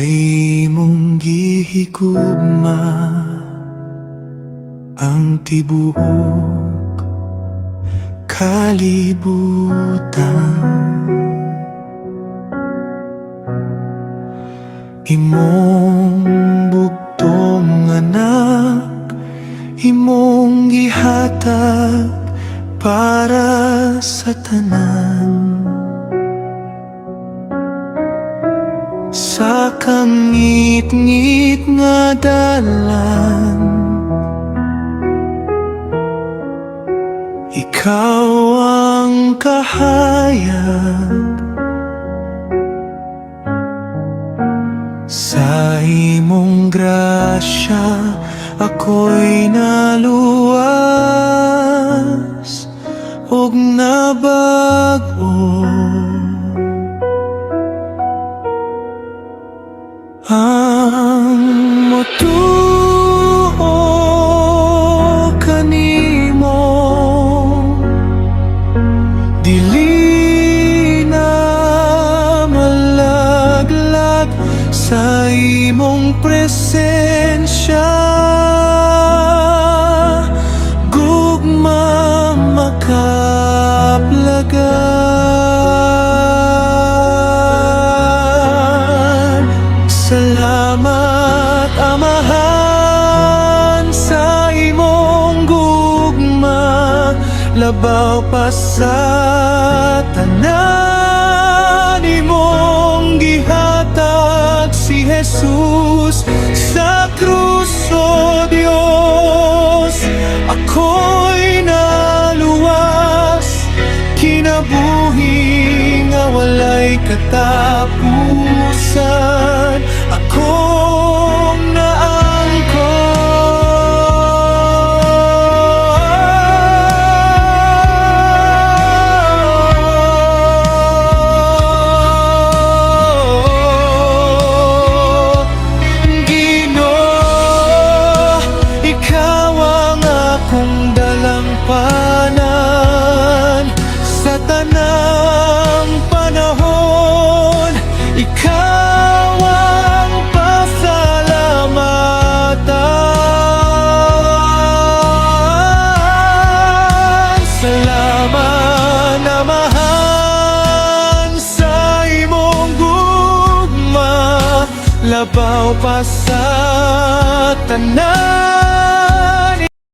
imong gihigugma ang tibuok kalibutan. Imong bugtong anak, imong gihatag para sa tanan. Sa kangit-ngit nga dalan, ikaw ang kahayag. Sa imong grasya, ako'y naluwas ug nabag-o. Ang motuo kanimo, dili na malaglag sa imong presensya. Gugma makaplagan. Salamat Amahan sa imong gugma, labaw pa sa tanan. Imong gihatag si Jesus sa krus, o Dios. Ako'y naluwas, kinabuhi nga walay katapusan. Akong naangkon. Ginoo, ikaw ang akong dalampanan sa tanang panahon. Ikaw ang pasalamatan. Salamat Amahan sa imong gugma, labaw pa sa tanan.